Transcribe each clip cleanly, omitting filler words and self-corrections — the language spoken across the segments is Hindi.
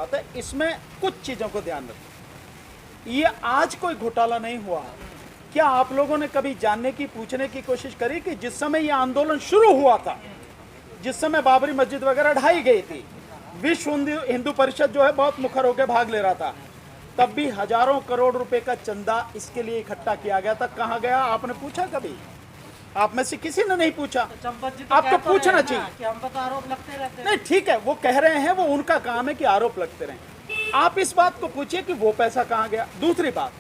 बात है, इसमें कुछ चीज़ों को ध्यान रखें। ये आज कोई घोटाला नहीं हुआ। क्या आप लोगों ने कभी जानने की, पूछने की कोशिश करी कि जिस समय ये आंदोलन शुरू हुआ था, जिस समय बाबरी मस्जिद वगैरह ढाई गई थी, विश्व हिंदू परिषद जो है बहुत मुखर होकर भाग ले रहा था, तब भी हजारों करोड़ रुपए का चंदा इसके लिए इकट्ठा किया गया था। कहाँ गया? आपने पूछा कभी? आप में से किसी ने नहीं पूछा। आपको पूछना चाहिए कि हम पर तो आरोप लगते रहते हैं। नहीं, ठीक है, वो कह रहे हैं, वो उनका काम है कि आरोप लगते रहें। आप इस बात को पूछिए कि वो पैसा कहाँ गया। दूसरी बात,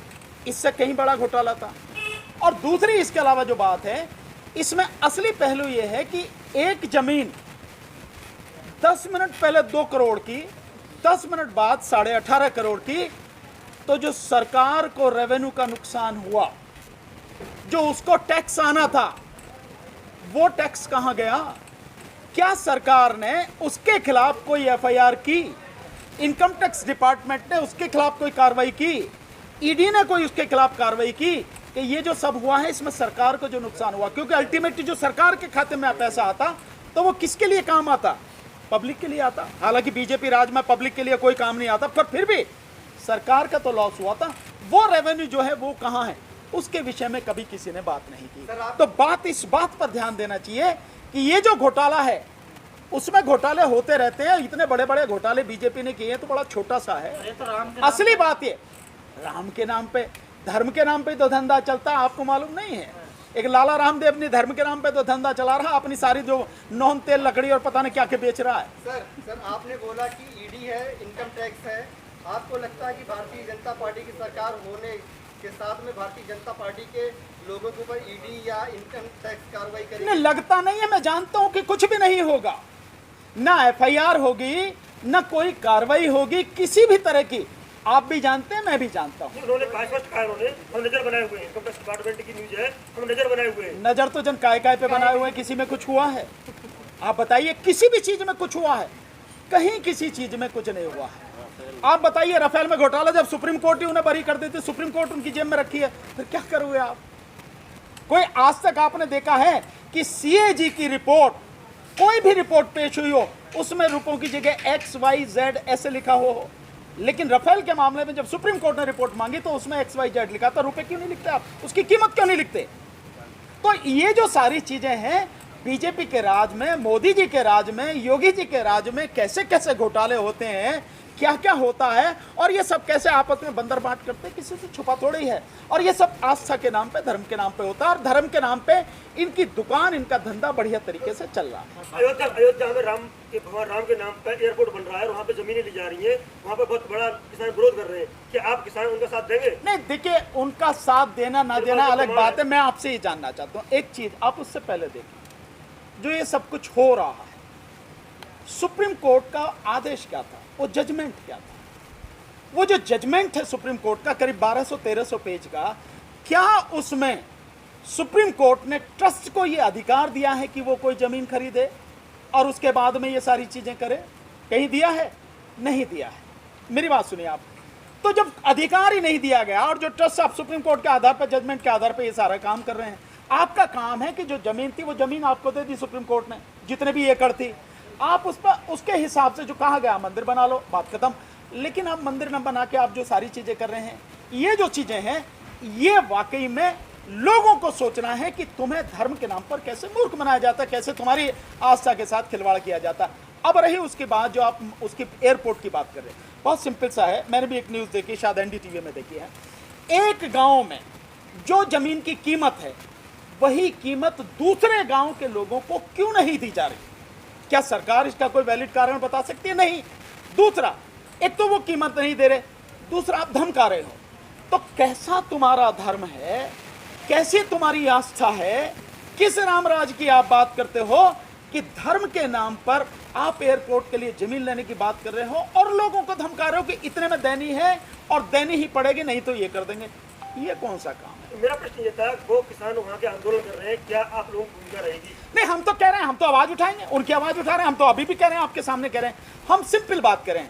इससे कहीं बड़ा घोटाला था। और दूसरी इसके अलावा जो बात है, इसमें असली पहलू ये है कि एक जमीन 10 मिनट पहले 2 करोड़ की, 10 मिनट बाद 18.5 करोड़ की, तो जो सरकार को रेवेन्यू का नुकसान हुआ, जो उसको टैक्स आना था, वो टैक्स कहां गया? क्या सरकार ने उसके खिलाफ कोई एफआईआर की? इनकम टैक्स डिपार्टमेंट ने उसके खिलाफ कोई कार्रवाई की? ईडी ने कोई उसके खिलाफ कार्रवाई की कि ये जो सब हुआ है इसमें सरकार को जो नुकसान हुआ? क्योंकि अल्टीमेटली जो सरकार के खाते में पैसा आता तो वो किसके लिए काम आता? पब्लिक के लिए आता। हालांकि बीजेपी राज में पब्लिक के लिए कोई काम नहीं आता, पर फिर भी सरकार का तो लॉस हुआ था। वो रेवेन्यू जो है वो कहां है, उसके विषय में कभी किसी ने बात नहीं की। तो बात इस बात पर ध्यान देना चाहिए कि ये जो घोटाला है, उसमें घोटाले होते रहते हैं। इतने बड़े बड़े घोटाले बीजेपी ने किए हैं तो बड़ा छोटा सा है। असली बात ये, राम के नाम पे, धर्म के नाम पे तो धंधा चलता है, आपको मालूम नहीं है? एक लाला रामदेव ने धर्म के नाम पे तो धंधा चला रहा, अपनी सारी जो नौन तेल लकड़ी और पता नहीं क्या के बेच रहा है। सर आपने बोला कि ईडी है, इनकम टैक्स है। आपको लगता है कि भारतीय जनता पार्टी की सरकार होने के साथ में भारतीय जनता पार्टी के लोगों के ऊपर ईडी या इनकम टैक्स कार्रवाई करेगी? नहीं, लगता नहीं है। मैं जानता हूं कि कुछ भी नहीं होगा, ना एफआईआर होगी, ना कोई कार्रवाई होगी किसी भी तरह की। आप भी जानते हैं, मैं भी जानता हूं। उन्होंने स्पष्ट कहा, उन्होंने हम नजर बनाए हुए हैं, इनकम टैक्स डिपार्टमेंट की न्यूज है, हम नजर बनाए हुए हैं। नजर तो जन काय पे बनाए हुए हैं, किसी में कुछ हुआ है? आप बताइए, किसी भी चीज में कुछ हुआ है? कहीं किसी चीज में कुछ नहीं हुआ है। आप बताइए, राफेल में घोटाला जब सुप्रीम कोर्ट ही उन्हें बरी कर देती, सुप्रीम कोर्ट उनकी जेब में रखी है, फिर क्या करोगे आप? कोई आज तक आपने देखा है कि सीएजी की रिपोर्ट, कोई भी रिपोर्ट पेश हुई हो, उसमें रुपयों की जगह XYZ ऐसे लिखा हो? लेकिन राफेल के मामले में जब सुप्रीम कोर्ट ने रिपोर्ट मांगी तो उसमें XYZ लिखा था। रुपए क्यों नहीं लिखते आप? उसकी कीमत क्यों नहीं लिखते? तो ये जो सारी चीजें हैं, बीजेपी के राज में, मोदी जी के राज में, योगी जी के राज में कैसे कैसे घोटाले होते हैं, क्या क्या होता है, और ये सब कैसे आपस में बंदर बांट करते हैं, किसी से छुपा थोड़ी है। और ये सब आस्था के नाम पे, धर्म के नाम पे होता है, और धर्म के नाम पे इनकी दुकान, इनका धंधा बढ़िया तरीके से चल रहा है। अयोध्या में राम के भगवान राम के नाम पर एयरपोर्ट बन रहा है, वहाँ पे जमीनें ली जा रही है, वहाँ पे बहुत बड़ा किसान विरोध कर रहे हैं। क्या आप किसान उनका साथ देंगे? नहीं, देखिए, उनका साथ देना ना देना अलग बात है। मैं आपसे ये जानना चाहता हूँ एक चीज, आप उससे पहले देखिए, जो ये सब कुछ हो रहा है, सुप्रीम कोर्ट का आदेश क्या था, वो जजमेंट क्या था? वो जो जजमेंट है सुप्रीम कोर्ट का, करीब 1200-1300 पेज का, क्या उसमें सुप्रीम कोर्ट ने ट्रस्ट को ये अधिकार दिया है कि वो कोई जमीन खरीदे और उसके बाद में ये सारी चीजें करे? कहीं दिया है? नहीं दिया है। मेरी बात सुनिए आप। तो जब अधिकार ही नहीं दिया गया, और जो ट्रस्ट आप सुप्रीम कोर्ट के आधार पर, जजमेंट के आधार पर ये सारा काम कर रहे हैं, आपका काम है कि जो जमीन थी वो जमीन आपको दे दी सुप्रीम कोर्ट ने, जितने भी एकड़ थी, आप उस पर उसके हिसाब से जो कहा गया मंदिर बना लो, बात खत्म। लेकिन आप मंदिर न बना के आप जो सारी चीजें कर रहे हैं, ये जो चीजें हैं, ये वाकई में लोगों को सोचना है कि तुम्हें धर्म के नाम पर कैसे मूर्ख बनाया जाता है, कैसे तुम्हारी आस्था के साथ खिलवाड़ किया जाता है। अब रही उसके बाद जो आप उसकी एयरपोर्ट की बात कर रहे हैं, बहुत सिंपल सा है। मैंने भी एक न्यूज़ देखी, शायद NDTV में देखी है। एक गाँव में जो जमीन की कीमत है, वही कीमत दूसरे गाँव के लोगों को क्यों नहीं दी जा रही? क्या सरकार इसका कोई वैलिड कारण बता सकती है? नहीं। दूसरा, एक तो वो कीमत नहीं दे रहे, दूसरा आप धमका रहे हो। तो कैसा तुम्हारा धर्म है, कैसी तुम्हारी आस्था है, किस रामराज की आप बात करते हो कि धर्म के नाम पर आप एयरपोर्ट के लिए जमीन लेने की बात कर रहे हो और लोगों को धमका रहे हो कि इतने में देनी है और देनी ही पड़ेगी, नहीं तो ये कर देंगे? ये कौन सा काम है? मेरा प्रश्न ये था, वो किसान वहाँ के आंदोलन कर रहे हैं, क्या आप लोगों की भूमिका रहेगी? नहीं, हम तो कह रहे हैं, हम तो आवाज उठाएंगे, उनकी आवाज उठा रहे हैं, हम तो अभी भी कह रहे हैं, आपके सामने कह रहे हैं। हम सिंपल बात करें,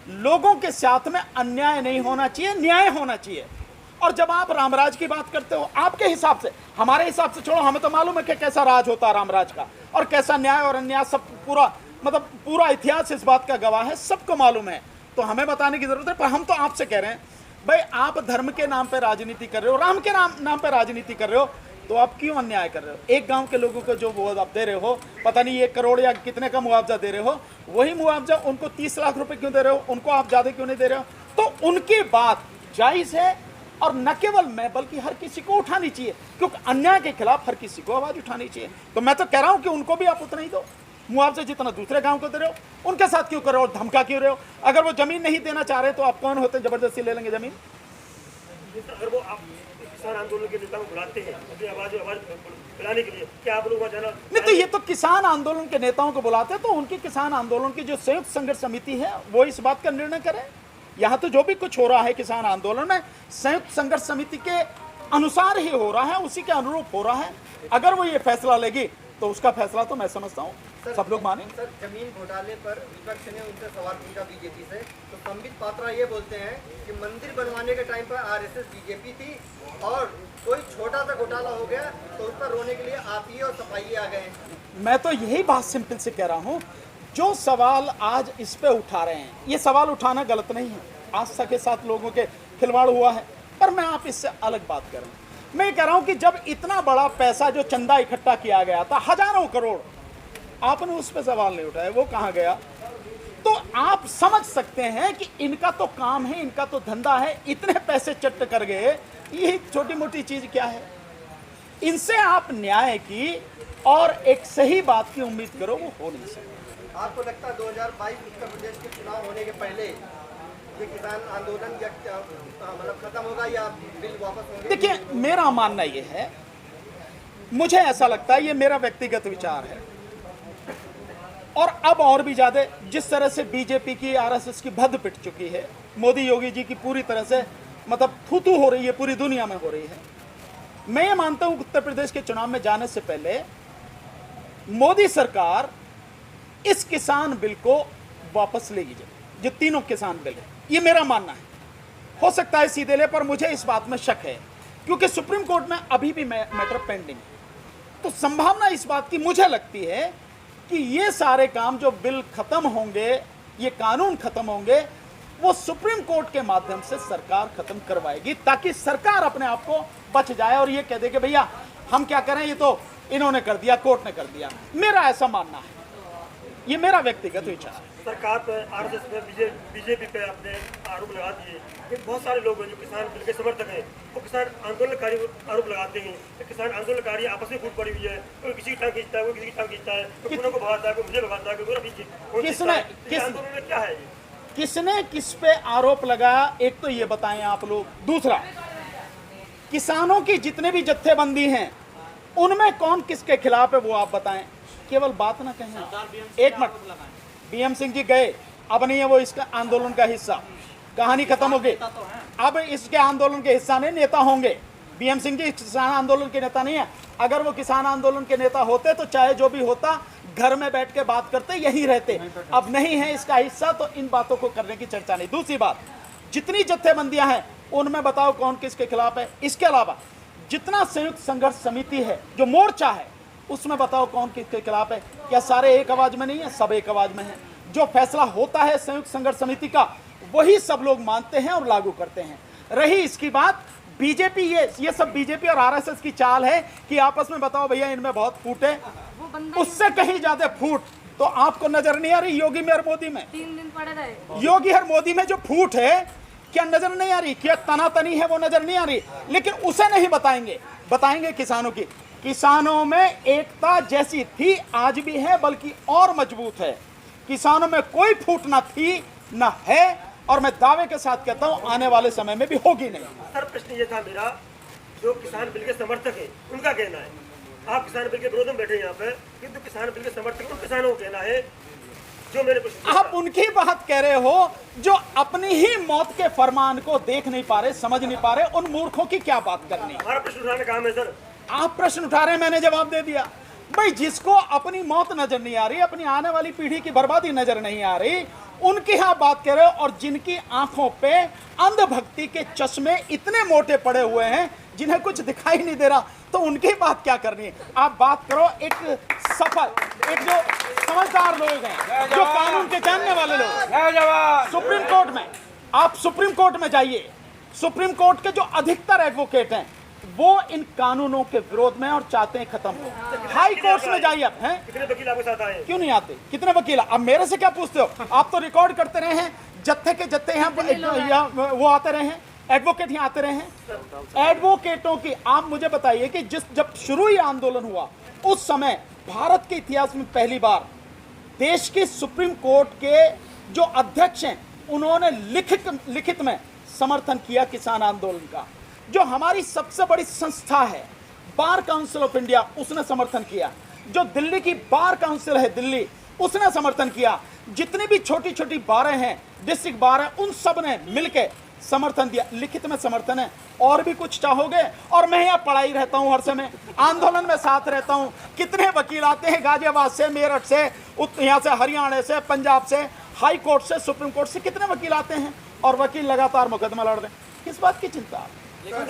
लोगों के साथ में अन्याय नहीं होना चाहिए, न्याय होना चाहिए। और जब आप रामराज की बात करते हो, आपके हिसाब से, हमारे हिसाब से छोड़ो, हमें तो मालूम है कि कैसा राज होता है रामराज का, और कैसा न्याय और अन्याय, सब पूरा मतलब पूरा इतिहास इस बात का गवाह है, सबको मालूम है। तो हमें बताने की जरूरत है। पर हम तो आपसे कह रहे हैं भाई, आप धर्म के नाम पे राजनीति कर रहे हो, राम के नाम पे राजनीति कर रहे हो, तो आप क्यों अन्याय कर रहे हो? एक गांव के लोगों को जो वो आप दे रहे हो, पता नहीं 1 करोड़ या कितने का मुआवजा दे रहे हो, वही मुआवजा उनको 30 लाख रुपए क्यों दे रहे हो? उनको आप ज्यादा क्यों नहीं दे रहे हो? तो उनकी बात जायज है, और न केवल मैं बल्कि हर किसी को उठानी चाहिए, क्योंकि अन्याय के खिलाफ हर किसी को आवाज उठानी चाहिए। तो मैं तो कह रहा हूं कि उनको भी आप उतना ही दो मुआवजा जितना दूसरे गांव को दे रहे हो। उनके साथ क्यों कर रहे हो और धमका क्यों रहे हो? अगर वो जमीन नहीं देना चाह रहे तो आप कौन होते जबरदस्ती ले लेंगे जमीन? अगर वो आप किसान आंदोलन के नेताओं को बुलाते हैं अपनी आवाज बुलाने के लिए, क्या आप लोग वहाँ जाना नहीं, तो ये तो किसान आंदोलन के नेताओं को बुलाते हैं, तो उनकी किसान आंदोलन की जो संयुक्त संघर्ष समिति है वो इस बात का निर्णय करे। यहाँ तो जो भी कुछ हो रहा है किसान आंदोलन में संयुक्त संघर्ष समिति के अनुसार ही हो रहा है, उसी के अनुरूप हो रहा है। अगर वो ये फैसला लेगी तो उसका फैसला तो मैं समझता हूँ सब लोग माने। सर, जमीन घोटाले पर विपक्ष ने उनसे सवाल पूछा बीजेपी से, तो संबित पात्रा ये बोलते हैं कि मंदिर बनवाने के टाइम पर आरएसएस बीजेपी थी, और कोई छोटा सा घोटाला हो गया तो उस पर रोने के लिए आप ही और सफाई आ गए। मैं तो यही बात सिंपल से कह रहा हूँ, जो सवाल आज इस पे उठा रहे हैं, ये सवाल उठाना गलत नहीं है, आस्था के साथ लोगों के खिलवाड़ हुआ है, पर मैं आप इससे अलग बात कर रहा हूँ। मैं कह रहा हूँ कि जब इतना बड़ा पैसा जो चंदा इकट्ठा किया गया था, हजारों करोड़, आपने उस पर सवाल नहीं उठाया, वो कहाँ गया? तो आप समझ सकते हैं कि इनका तो काम है, इनका तो धंधा है, इतने पैसे चट्ट कर गए, ये छोटी मोटी चीज क्या है? इनसे आप न्याय की और एक सही बात की उम्मीद करो, वो हो नहीं सकती। आपको लगता है 2022 उत्तर प्रदेश के चुनाव होने के पहले ये किसान आंदोलन या मतलब खत्म होगा या बिल वापस होंगे? देखिए, मेरा मानना ये है, मुझे ऐसा लगता है, ये मेरा व्यक्तिगत विचार है, और अब और भी ज्यादा जिस तरह से बीजेपी की आरएसएस की भद्द पिट चुकी है, मोदी योगी जी की पूरी तरह से मतलब थू-थू हो रही है, पूरी दुनिया में हो रही है। मैं ये मानता हूं कि उत्तर प्रदेश के चुनाव में जाने से पहले मोदी सरकार इस किसान बिल को वापस लेगी, जो तीनों किसान बिल है, ये मेरा मानना है। हो सकता है सीधे ले, पर मुझे इस बात में शक है, क्योंकि सुप्रीम कोर्ट में अभी भी मैटर पेंडिंग है। तो संभावना इस बात की मुझे लगती है कि ये सारे काम जो बिल खत्म होंगे, ये कानून खत्म होंगे, वो सुप्रीम कोर्ट के माध्यम से सरकार खत्म करवाएगी, ताकि सरकार अपने आप को बच जाए और ये कह दे कि भैया हम क्या करें, ये तो इन्होंने कर दिया, कोर्ट ने कर दिया। मेरा ऐसा मानना है, ये मेरा व्यक्तिगत विचार है। सरकार पर, आरएसएस पे, बीजेपी पे आपने आरोप लगा दिए कि बहुत सारे लोग हैं जो किसान बिल के समर्थक हैं, वो किसान आंदोलनकारी आरोप लगाते हैं कि किसान आंदोलनकारी आपस में फूट पड़ी हुई है, कोई किसी की टांग खींचता है, कोई किसी की टांग खींचता है, कोई पुनः को भगाता है, कोई मुझे भगाता है, कोई मेरा पीछे आंदोलन में क्या है? किसने किस पे आरोप लगाया, एक तो ये बताएं आप लोग। दूसरा, किसानों की जितने भी जत्थेबंदी हैं उनमें कौन किसके खिलाफ है, वो आप बताएं। केवल बात ना कहें। एक मिनट, बीएम सिंह जी गए, अब नहीं है वो इसका आंदोलन का हिस्सा, कहानी खत्म हो गई। अब इसके आंदोलन के हिस्सा नहीं, नेता होंगे। बीएम सिंह जी किसान आंदोलन के नेता नहीं है। अगर वो किसान आंदोलन के नेता होते तो चाहे जो भी होता, घर में बैठ के बात करते, यहीं रहते। अब नहीं है इसका हिस्सा, तो इन बातों को करने की चर्चा नहीं। दूसरी बात, जितनी जत्थेबंदियां हैं उनमें बताओ कौन किसके खिलाफ है। इसके अलावा जितना संयुक्त संघर्ष समिति है, जो मोर्चा है, उसमें बताओ कौन किसके खिलाफ है। क्या सारे एक आवाज में नहीं है? सब एक आवाज में है। जो फैसला होता है संयुक्त संघर्ष समिति का, वही सब लोग मानते हैं और लागू करते हैं। रही इसकी बात, बीजेपी, ये सब बीजेपी और आरएसएस की चाल है कि आपस में बताओ भैया इनमें बहुत फूट है, उससे कहीं ज्यादा फूट तो आपको नजर नहीं आ रही योगी में और मोदी में? 3 दिन पड़े रहे। योगी और मोदी में जो फूट है, क्या नजर नहीं आ रही? क्या तनातनी है, वो नजर नहीं आ रही। लेकिन उसे नहीं बताएंगे, बताएंगे किसानों की। किसानों में एकता जैसी थी, आज भी है, बल्कि और मजबूत है। किसानों में कोई फूट ना थी, ना है, और मैं दावे के साथ कहता हूं आने वाले समय में भी होगी नहीं। सर, प्रश्न ये था मेरा, जो किसान बिल के समर्थक है उनका कहना है, आप किसान बिल के विरोध में बैठे यहाँ पे, किंतु किसान बिल के समर्थक उन किसानों का कहना है जो मेरे प्रश्न, आप उनकी बात कह रहे हो जो अपनी ही मौत के फरमान को देख नहीं पा रहे, समझ नहीं पा रहे। उन मूर्खों की क्या बात करनी? हमारा प्रश्न उठाने का काम है सर। आप प्रश्न उठा रहे हैं, मैंने जवाब दे दिया। भाई, जिसको अपनी मौत नजर नहीं आ रही, अपनी आने वाली पीढ़ी की बर्बादी नजर नहीं आ रही, उनकी आप बात कर रहे हो। और जिनकी आंखों पे अंधभक्ति के चश्मे इतने मोटे पड़े हुए हैं, जिन्हें कुछ दिखाई नहीं दे रहा, तो उनकी बात क्या करनी है? आप बात करो एक सफल, एक जो समझदार लोग हैं, जो कानून के जानने वाले लोग, सुप्रीम कोर्ट में, आप सुप्रीम कोर्ट में जाइए, सुप्रीम कोर्ट के जो अधिकतर एडवोकेट हैं वो इन कानूनों के विरोध में और चाहते हैं खत्म हो। हाई कोर्ट में जाइए आप, हैं कितने वकील आपके साथ आए? क्यों नहीं आते? कितने वकील? अब मेरे से क्या पूछते हो? आप तो रिकॉर्ड करते रहे हैं, जत्थे के जत्थे यहाँ वो आते रहे हैं, एडवोकेट यहाँ आते रहे हैं। एडवोकेटों की आप मुझे बताइए कि जब शुरू ये आंदोलन हुआ उस समय भारत के इतिहास में पहली बार देश की सुप्रीम कोर्ट के जो अध्यक्ष हैं उन्होंने लिखित में समर्थन किया किसान आंदोलन का। जो हमारी सबसे बड़ी संस्था है बार काउंसिल ऑफ इंडिया, उसने समर्थन किया। जो दिल्ली की बार काउंसिल है दिल्ली, उसने समर्थन किया। जितनी भी छोटी छोटी बारें हैं, डिस्ट्रिक्ट बार है, उन सब ने मिलकर समर्थन दिया। लिखित में समर्थन है। और भी कुछ चाहोगे? और मैं यहाँ पढ़ाई रहता हूँ, हर समय आंदोलन में साथ रहता हूँ। कितने वकील आते हैं गाजियाबाद से, मेरठ से, यहाँ से, हरियाणा से, पंजाब से, हाई कोर्ट से, सुप्रीम कोर्ट से, कितने वकील आते हैं और वकील लगातार मुकदमा लड़ रहे हैं। किस बात की चिंता? लेकिन